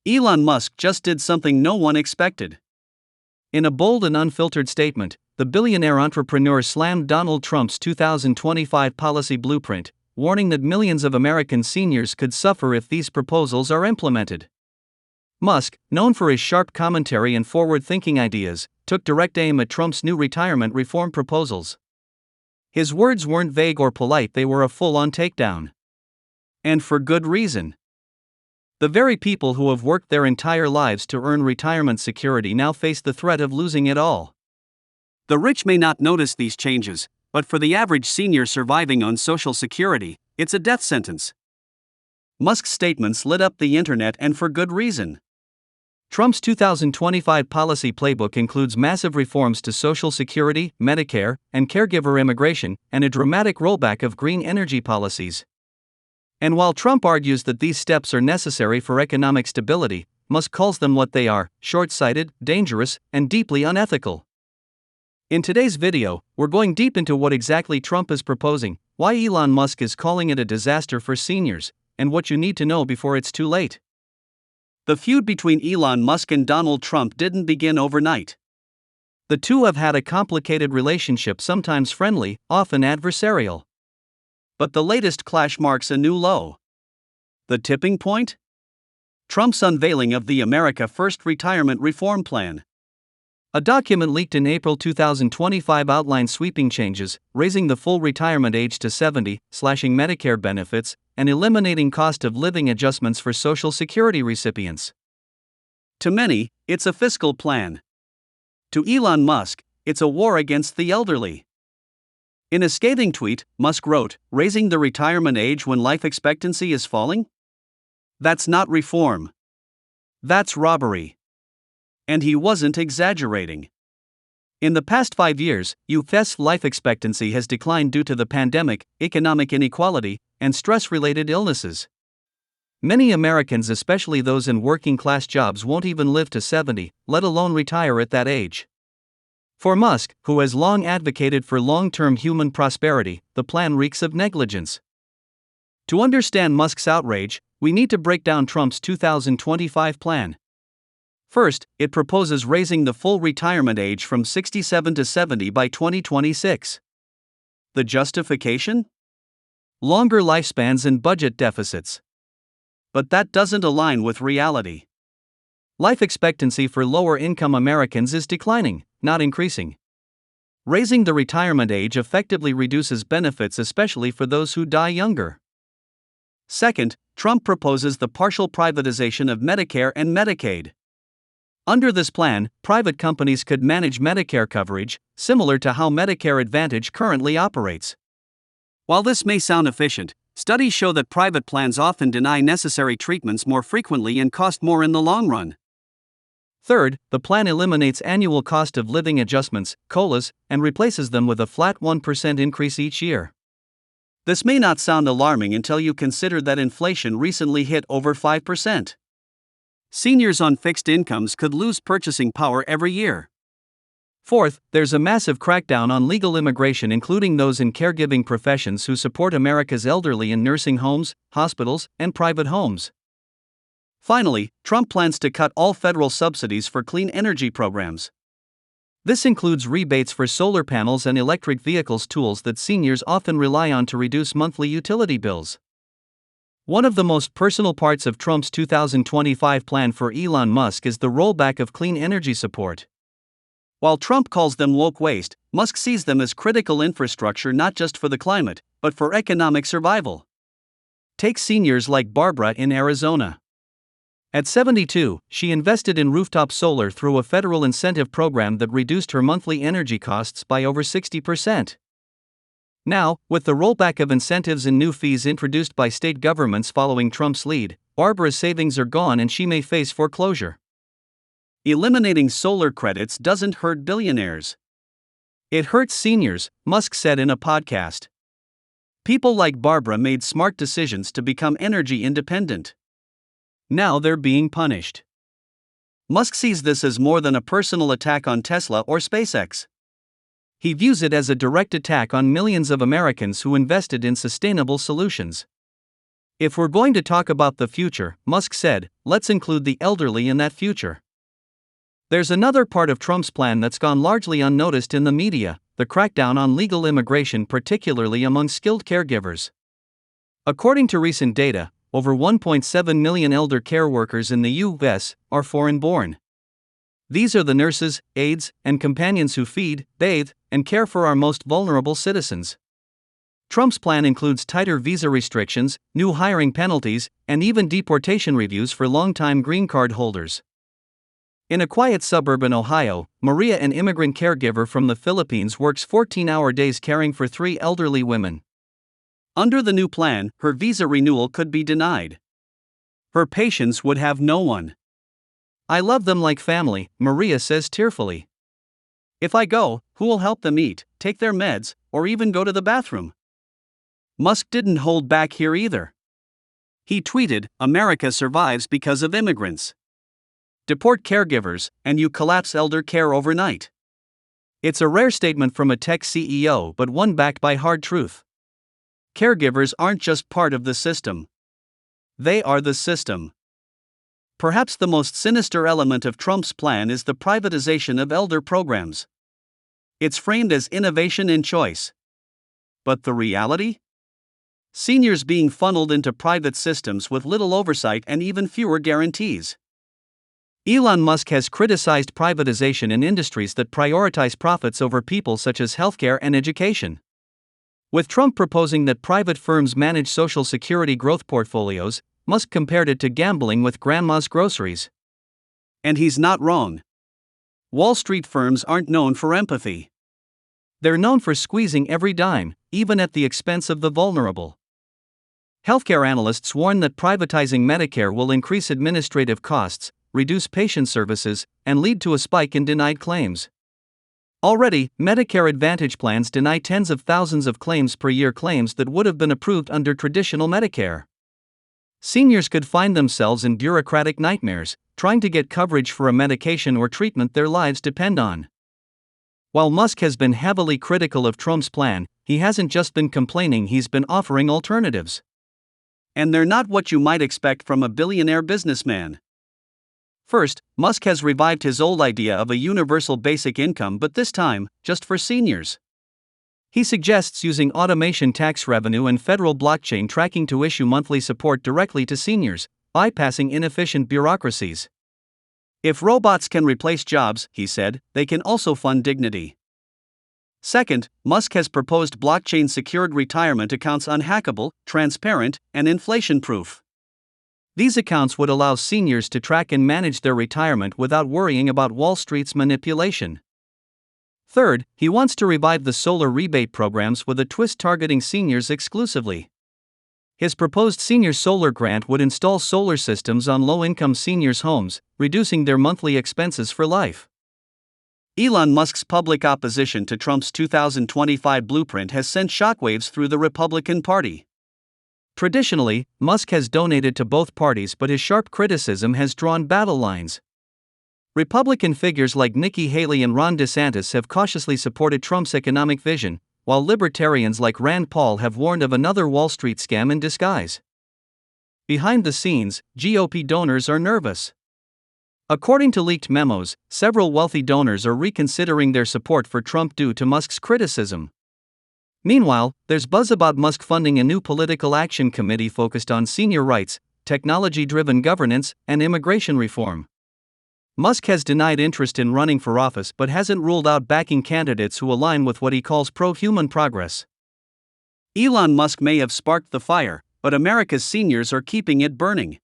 Elon Musk just did something no one expected. In a bold and unfiltered statement, the billionaire entrepreneur slammed Donald Trump's 2025 policy blueprint, warning that millions of American seniors could suffer if these proposals are implemented. Musk, known for his sharp commentary and forward-thinking ideas, took direct aim at Trump's new retirement reform proposals. His words weren't vague or polite, they were a full-on takedown. And for good reason. The very people who have worked their entire lives to earn retirement security now face the threat of losing it all. The rich may not notice these changes, but for the average senior surviving on Social Security, it's a death sentence. Musk's statements lit up the internet, and for good reason. Trump's 2025 policy playbook includes massive reforms to Social Security, Medicare, and caregiver immigration, and a dramatic rollback of green energy policies. And while Trump argues that these steps are necessary for economic stability, Musk calls them what they are: short-sighted, dangerous, and deeply unethical. In today's video, we're going deep into what exactly Trump is proposing, why Elon Musk is calling it a disaster for seniors, and what you need to know before it's too late. The feud between Elon Musk and Donald Trump didn't begin overnight. The two have had a complicated relationship, sometimes friendly, often adversarial. But the latest clash marks a new low. The tipping point? Trump's unveiling of the America First retirement reform plan. A document leaked in April 2025 outlined sweeping changes, raising the full retirement age to 70, slashing Medicare benefits, and eliminating cost of living adjustments for Social Security recipients. To many, it's a fiscal plan. To Elon Musk, it's a war against the elderly. In a scathing tweet, Musk wrote, "Raising the retirement age when life expectancy is falling? That's not reform. That's robbery." And he wasn't exaggerating. In the past 5 years, U.S. life expectancy has declined due to the pandemic, economic inequality, and stress-related illnesses. Many Americans, especially those in working-class jobs, won't even live to 70, let alone retire at that age. For Musk, who has long advocated for long-term human prosperity, the plan reeks of negligence. To understand Musk's outrage, we need to break down Trump's 2025 plan. First, it proposes raising the full retirement age from 67 to 70 by 2026. The justification? Longer lifespans and budget deficits. But that doesn't align with reality. Life expectancy for lower-income Americans is declining, not increasing. Raising the retirement age effectively reduces benefits, especially for those who die younger. Second, Trump proposes the partial privatization of Medicare and Medicaid. Under this plan, private companies could manage Medicare coverage, similar to how Medicare Advantage currently operates. While this may sound efficient, studies show that private plans often deny necessary treatments more frequently and cost more in the long run. Third, the plan eliminates annual cost of living adjustments, COLAs, and replaces them with a flat 1% increase each year. This may not sound alarming until you consider that inflation recently hit over 5%. Seniors on fixed incomes could lose purchasing power every year. Fourth, there's a massive crackdown on legal immigration, including those in caregiving professions who support America's elderly in nursing homes, hospitals, and private homes. Finally, Trump plans to cut all federal subsidies for clean energy programs. This includes rebates for solar panels and electric vehicles, tools that seniors often rely on to reduce monthly utility bills. One of the most personal parts of Trump's 2025 plan for Elon Musk is the rollback of clean energy support. While Trump calls them woke waste, Musk sees them as critical infrastructure not just for the climate, but for economic survival. Take seniors like Barbara in Arizona. At 72, she invested in rooftop solar through a federal incentive program that reduced her monthly energy costs by over 60%. Now, with the rollback of incentives and new fees introduced by state governments following Trump's lead, Barbara's savings are gone and she may face foreclosure. Eliminating solar credits doesn't hurt billionaires. It hurts seniors, Musk said in a podcast. People like Barbara made smart decisions to become energy independent. Now they're being punished. Musk sees this as more than a personal attack on Tesla or SpaceX. He views it as a direct attack on millions of Americans who invested in sustainable solutions. If we're going to talk about the future, Musk said, let's include the elderly in that future. There's another part of Trump's plan that's gone largely unnoticed in the media: the crackdown on legal immigration, particularly among skilled caregivers. According to recent data, over 1.7 million elder care workers in the U.S. are foreign-born. These are the nurses, aides, and companions who feed, bathe, and care for our most vulnerable citizens. Trump's plan includes tighter visa restrictions, new hiring penalties, and even deportation reviews for long-time green card holders. In a quiet suburb in Ohio, Maria, an immigrant caregiver from the Philippines, works 14-hour days caring for 3 elderly women. Under the new plan, her visa renewal could be denied. Her patients would have no one. I love them like family, Maria says tearfully. If I go, who will help them eat, take their meds, or even go to the bathroom? Musk didn't hold back here either. He tweeted, "America survives because of immigrants. Deport caregivers, and you collapse elder care overnight." It's a rare statement from a tech CEO, but one backed by hard truth. Caregivers aren't just part of the system. They are the system. Perhaps the most sinister element of Trump's plan is the privatization of elder programs. It's framed as innovation and choice. But the reality? Seniors being funneled into private systems with little oversight and even fewer guarantees. Elon Musk has criticized privatization in industries that prioritize profits over people, such as healthcare and education. With Trump proposing that private firms manage Social Security growth portfolios, Musk compared it to gambling with grandma's groceries. And he's not wrong. Wall Street firms aren't known for empathy. They're known for squeezing every dime, even at the expense of the vulnerable. Healthcare analysts warn that privatizing Medicare will increase administrative costs, reduce patient services, and lead to a spike in denied claims. Already, Medicare Advantage plans deny tens of thousands of claims per year, claims that would have been approved under traditional Medicare. Seniors could find themselves in bureaucratic nightmares, trying to get coverage for a medication or treatment their lives depend on. While Musk has been heavily critical of Trump's plan, he hasn't just been complaining, he's been offering alternatives. And they're not what you might expect from a billionaire businessman. First, Musk has revived his old idea of a universal basic income, but this time, just for seniors. He suggests using automation, tax revenue, and federal blockchain tracking to issue monthly support directly to seniors, bypassing inefficient bureaucracies. If robots can replace jobs, he said, they can also fund dignity. Second, Musk has proposed blockchain-secured retirement accounts, unhackable, transparent, and inflation-proof. These accounts would allow seniors to track and manage their retirement without worrying about Wall Street's manipulation. Third, he wants to revive the solar rebate programs with a twist targeting seniors exclusively. His proposed senior solar grant would install solar systems on low-income seniors' homes, reducing their monthly expenses for life. Elon Musk's public opposition to Trump's 2025 blueprint has sent shockwaves through the Republican Party. Traditionally, Musk has donated to both parties, but his sharp criticism has drawn battle lines. Republican figures like Nikki Haley and Ron DeSantis have cautiously supported Trump's economic vision, while libertarians like Rand Paul have warned of another Wall Street scam in disguise. Behind the scenes, GOP donors are nervous. According to leaked memos, several wealthy donors are reconsidering their support for Trump due to Musk's criticism. Meanwhile, there's buzz about Musk funding a new political action committee focused on senior rights, technology-driven governance, and immigration reform. Musk has denied interest in running for office but hasn't ruled out backing candidates who align with what he calls pro-human progress. Elon Musk may have sparked the fire, but America's seniors are keeping it burning.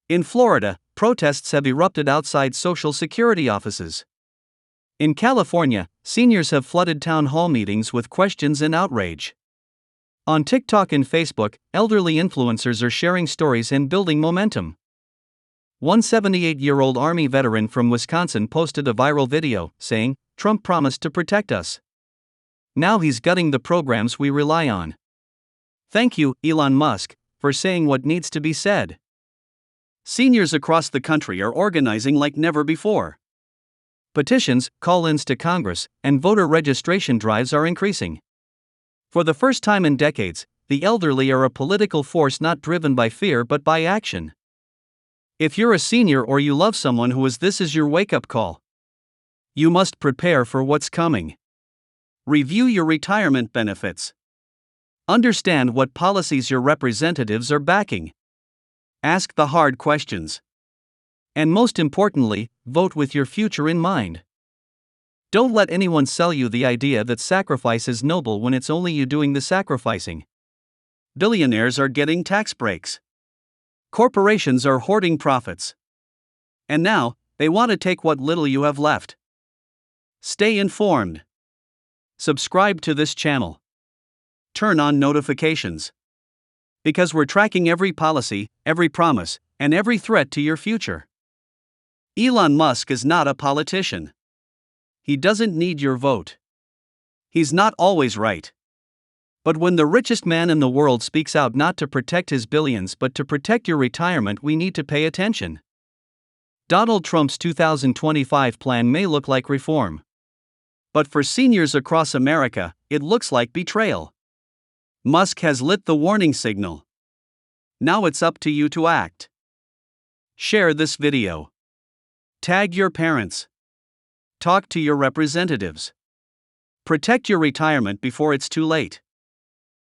In Florida, protests have erupted outside Social Security offices. In California, seniors have flooded town hall meetings with questions and outrage. On TikTok and Facebook, elderly influencers are sharing stories and building momentum. One 78-year-old Army veteran from Wisconsin posted a viral video, saying, "Trump promised to protect us. Now he's gutting the programs we rely on. Thank you, Elon Musk, for saying what needs to be said." Seniors across the country are organizing like never before. Petitions, call-ins to Congress, and voter registration drives are increasing. For the first time in decades, the elderly are a political force not driven by fear but by action. If you're a senior or you love someone who is, this is your wake-up call. You must prepare for what's coming. Review your retirement benefits. Understand what policies your representatives are backing. Ask the hard questions. And most importantly, vote with your future in mind. Don't let anyone sell you the idea that sacrifice is noble when it's only you doing the sacrificing. Billionaires are getting tax breaks. Corporations are hoarding profits. And now, they want to take what little you have left. Stay informed. Subscribe to this channel. Turn on notifications. Because we're tracking every policy, every promise, and every threat to your future. Elon Musk is not a politician. He doesn't need your vote. He's not always right. But when the richest man in the world speaks out not to protect his billions but to protect your retirement, we need to pay attention. Donald Trump's 2025 plan may look like reform. But for seniors across America, it looks like betrayal. Musk has lit the warning signal. Now it's up to you to act. Share this video. Tag your parents. Talk to your representatives. Protect your retirement before it's too late.